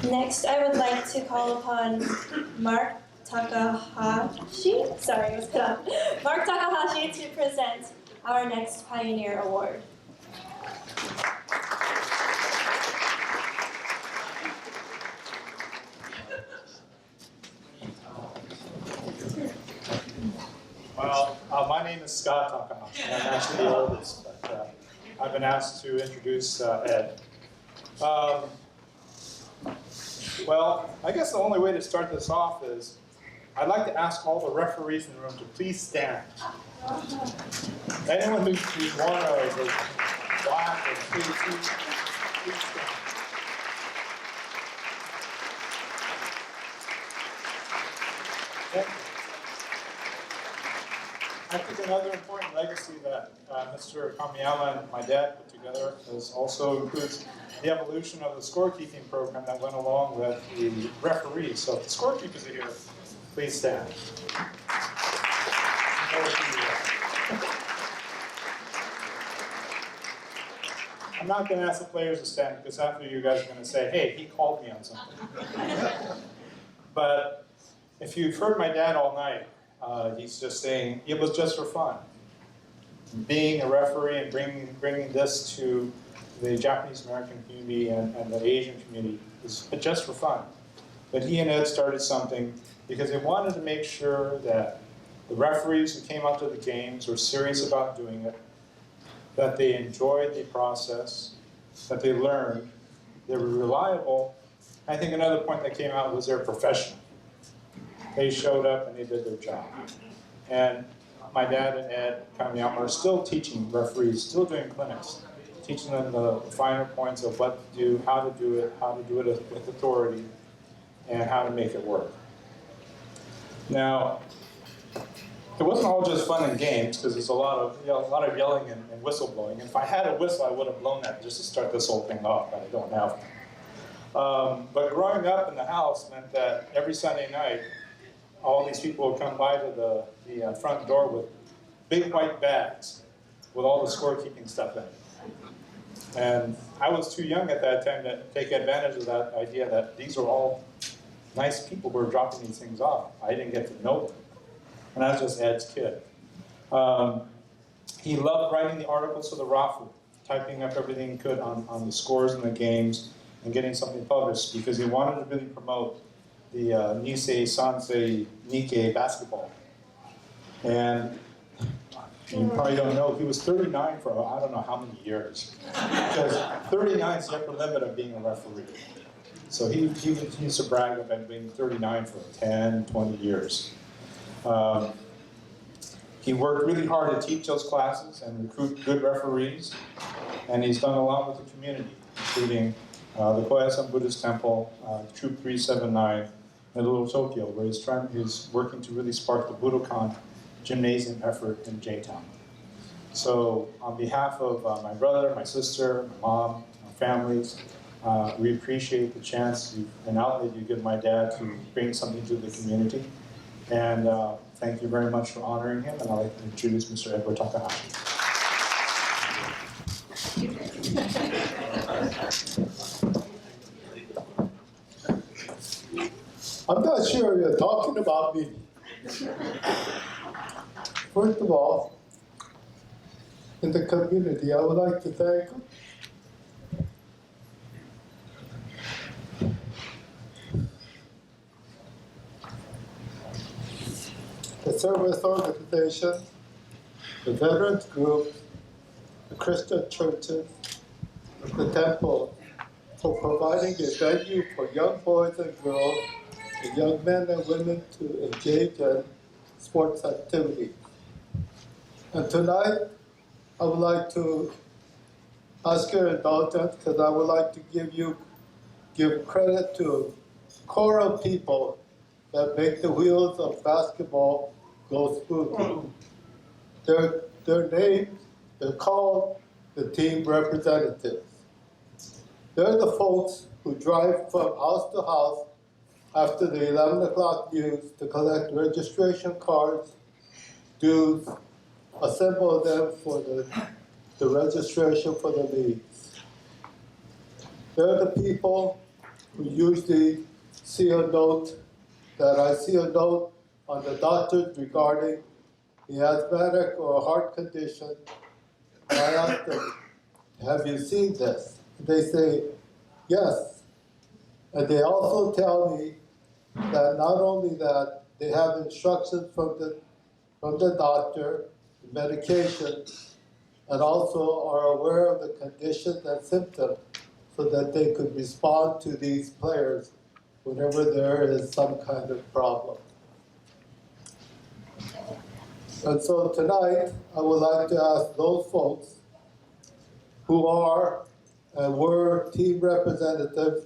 Next, I would like to call upon Mark Takahashi. Sorry, it was cut off. Mark Takahashi to present our next Pioneer Award. Well, my name is Scott Takahashi. I'm actually the oldest, but I've been asked to introduce Ed. Well, I guess the only way to start this off is I'd like to ask all the referees in the room to please stand. Anyone who's worn a black or blue suit, please stand. Thank you. I think another important legacy that Mr. Kamiyama and my dad put together also includes the evolution of the scorekeeping program that went along with the referees. So if the scorekeepers are here, please stand. I'm not going to ask the players to stand because after you guys are going to say, hey, he called me on something. But if you've heard my dad all night, he's just saying it was just for fun. Being a referee and bringing this to the Japanese American community and the Asian community is just for fun. But he and Ed started something because they wanted to make sure that the referees who came out to the games were serious about doing it, that they enjoyed the process, that they learned, they were reliable. I think another point that came out was they're professional. They showed up and they did their job. And my dad and Ed Kamiyama are still teaching referees, still doing clinics, teaching them the finer points of what to do it, how to do it with authority, and how to make it work. Now, it wasn't all just fun and games because there's a lot of yelling and whistle blowing. And if I had a whistle, I would have blown that just to start this whole thing off, but I don't have one. But growing up in the house meant that every Sunday night, all these people would come by to the front door with big white bags with all the scorekeeping stuff in it. And I was too young at that time to take advantage of that idea that these are all nice people who are dropping these things off. I didn't get to know them. And I was just Ed's kid. He loved writing the articles for the Rafu, typing up everything he could on the scores and the games and getting something published because he wanted to really promote the Nisei, Sansei, Nikkei basketball. And you probably don't know, he was 39 for I don't know how many years. Because 39 is the upper limit of being a referee. So he used to brag about being 39 for 10, 20 years. He worked really hard to teach those classes and recruit good referees. And he's done a lot with the community, including the Koyasan Buddhist Temple, Troop 379, in Little Tokyo, where he's working to really spark the Budokan gymnasium effort in J-Town. So on behalf of my brother, my sister, my mom, our families, we appreciate the chance and outlet you give my dad to bring something to the community. And thank you very much for honoring him, and I'd like to introduce Mr. Edward Takahashi. I'm not sure you're talking about me. First of all, in the community, I would like to thank the service organization, the veterans group, the Christian churches, the temple, for providing a venue for young boys and girls, and young men and women to engage in sports activities. And tonight, I would like to ask your indulgence because I would like to give credit to core of people that make the wheels of basketball go smoothly. Their names, they're called the team representatives. They're the folks who drive from house to house after the 11 o'clock news to collect registration cards, dues, assemble them for the registration for the leagues. They're the people we usually see a note on the doctors regarding the asthmatic or a heart condition. And I ask them, have you seen this? They say, yes. And they also tell me that not only that, they have instructions from the doctor, the medication, and also are aware of the conditions and symptoms so that they could respond to these players whenever there is some kind of problem. And so tonight, I would like to ask those folks who are and were team representatives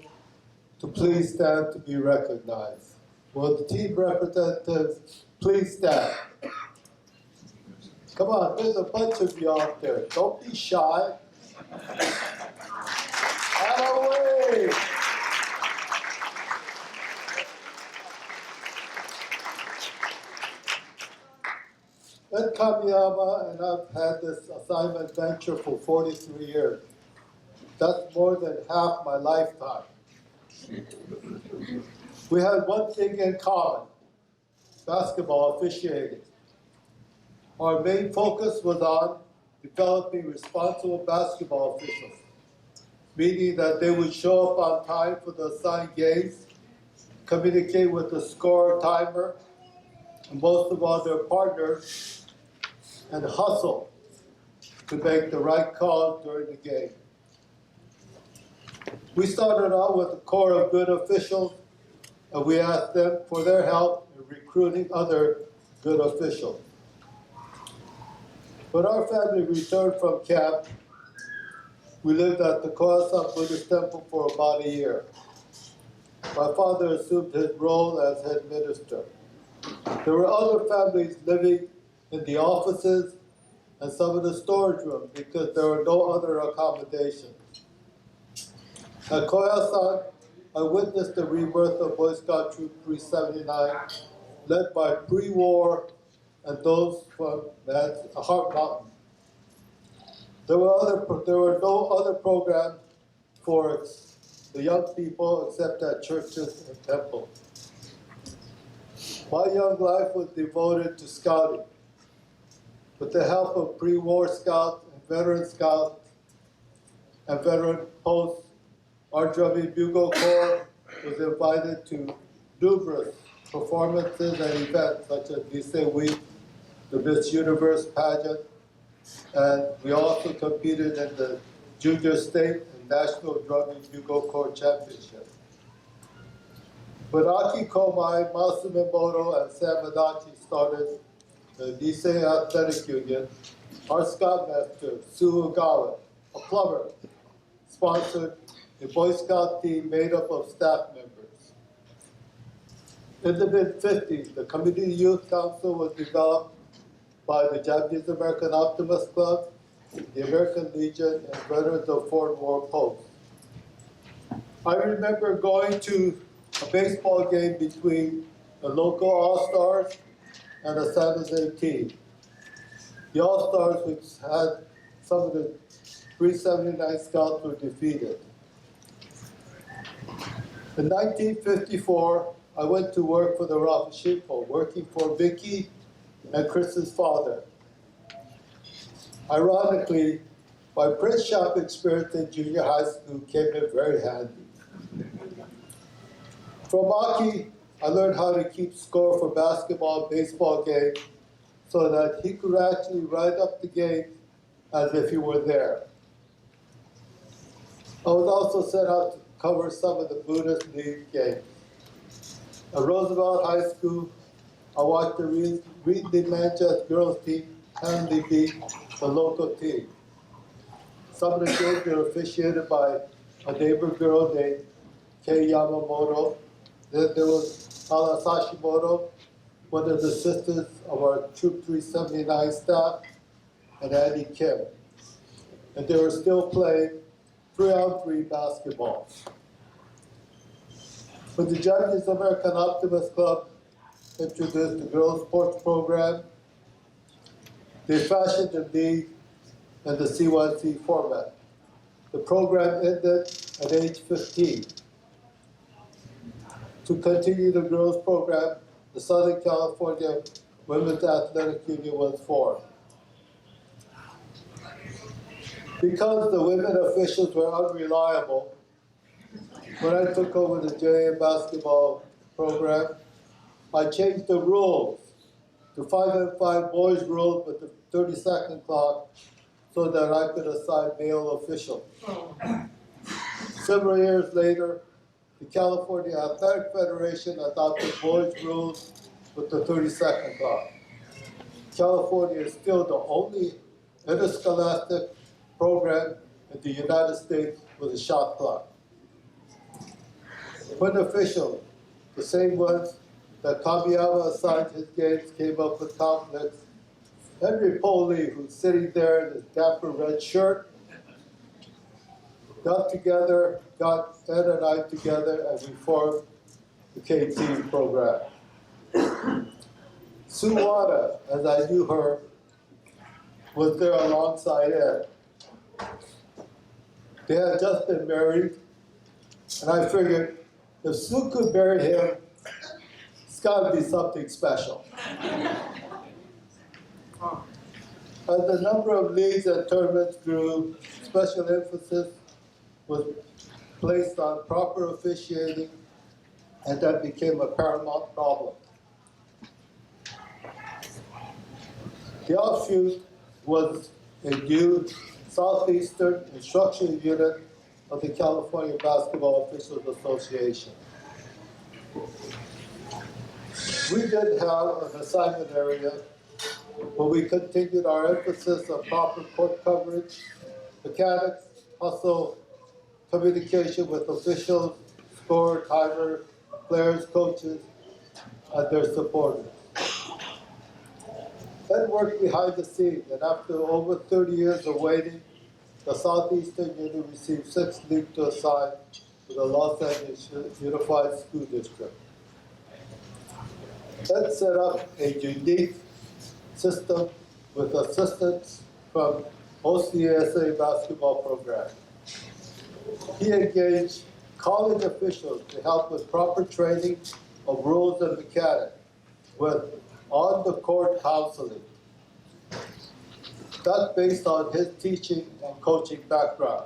to please stand to be recognized. Will the team representatives please stand? Come on, there's a bunch of you out there. Don't be shy. Out of the way. Ed Kamiyama and I've had this assignment venture for 43 years. That's more than half my lifetime. We had one thing in common, basketball officiating. Our main focus was on developing responsible basketball officials, meaning that they would show up on time for the assigned games, communicate with the scorer timer, and most of all their partners, and hustle to make the right call during the game. We started out with a core of good officials, and we asked them for their help in recruiting other good officials. When our family returned from camp, we lived at the Koyasan Buddhist Temple for about a year. My father assumed his role as head minister. There were other families living in the offices and some of the storage rooms because there were no other accommodations. At Koyasan, I witnessed the rebirth of Boy Scout Troop 379, led by pre-war and those from Heart Mountain. There were no other programs for the young people except at churches and temples. My young life was devoted to scouting. With the help of pre-war scouts and veteran posts, our drumming bugle corps was invited to numerous performances and events such as Lycée Week, the Miss Universe pageant, and we also competed in the Junior State and National Drumming Bugle Corps Championship. When Aki Komai, Masamu Moto, and Sam Adachi started the Nisei Athletic Union, our scoutmaster, Sue Ogawa, a plumber, sponsored a Boy Scout team made up of staff members. In the mid-50s, the Community Youth Council was developed by the Japanese American Optimist Club, the American Legion, and Veterans of Foreign War Posts. I remember going to a baseball game between the local All-Stars and the San Jose team. The All-Stars, which had some of the 379 Scouts, were defeated. In 1954, I went to work for the Rapashiko, working for Vicky and Chris's father. Ironically, my print shop experience in junior high school came in very handy. From Aki, I learned how to keep score for basketball and baseball games so that he could actually write up the game as if he were there. I was also sent out to cover some of the Buddhist League games. At Roosevelt High School, I watched the Reed Manchester girls team handily beat the local team. Some of the games were officiated by a neighbor girl named Kei Yamamoto. Then there was Hala Sashimoto, one of the sisters of our Troop 379 staff, and Annie Kim. And they were still playing 3-on-3 basketball. When the Japanese American Optimist Club introduced the girls' sports program, they fashioned the league in the C1C format. The program ended at age 15. To continue the growth program, the Southern California Women's Athletic Union was formed. Because the women officials were unreliable, when I took over the JA basketball program, I changed the rules to 5-on-5 boys rules with the 30-second clock so that I could assign male officials. Several years later, the California Athletic Federation adopted boys rules with the 30-second clock. California is still the only interscholastic program in the United States with a shot clock. When officials, the same ones that Kamiyama assigned his games, came up with conflicts, Henry Poley, who's sitting there in his dapper red shirt, got Ed and I together, and we formed the KT program. Sue Wada, as I knew her, was there alongside Ed. They had just been married, and I figured if Sue could marry him, it's got to be something special. As the number of leagues and tournaments grew, special emphasis was placed on proper officiating, and that became a paramount problem. The offshoot was a new Southeastern Instruction Unit of the California Basketball Officials Association. We didn't have an assignment area, but we continued our emphasis on proper court coverage, mechanics, hustle, communication with officials, score, timer, players, coaches, and their supporters. Ed worked behind the scenes, and after over 30 years of waiting, the Southeastern Unit received 6 leagues to assign to the Los Angeles Unified School District. Ed set up a unique system with assistance from OCSA basketball program. He engaged college officials to help with proper training of rules and mechanics with on-the-court counseling. That's based on his teaching and coaching background.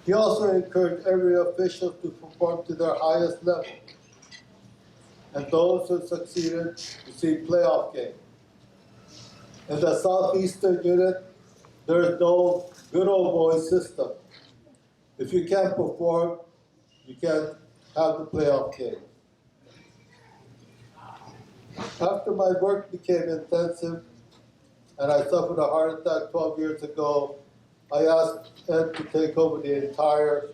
He also encouraged every official to perform to their highest level, and those who succeeded received playoff games. In the Southeastern Unit, there is no good old boy system. If you can't perform, you can't have the playoff game. After my work became intensive and I suffered a heart attack 12 years ago, I asked Ed to take over the entire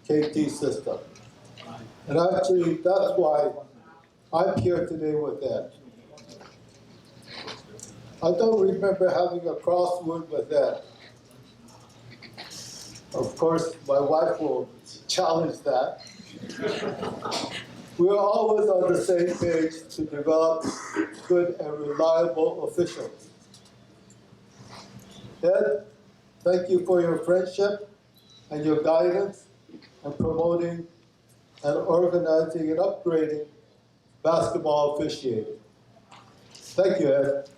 KT system. And actually, that's why I'm here today with Ed. I don't remember having a crossword with Ed. Of course, my wife will challenge that. We're always on the same page to develop good and reliable officials. Ed, thank you for your friendship and your guidance in promoting and organizing and upgrading basketball officiating. Thank you, Ed.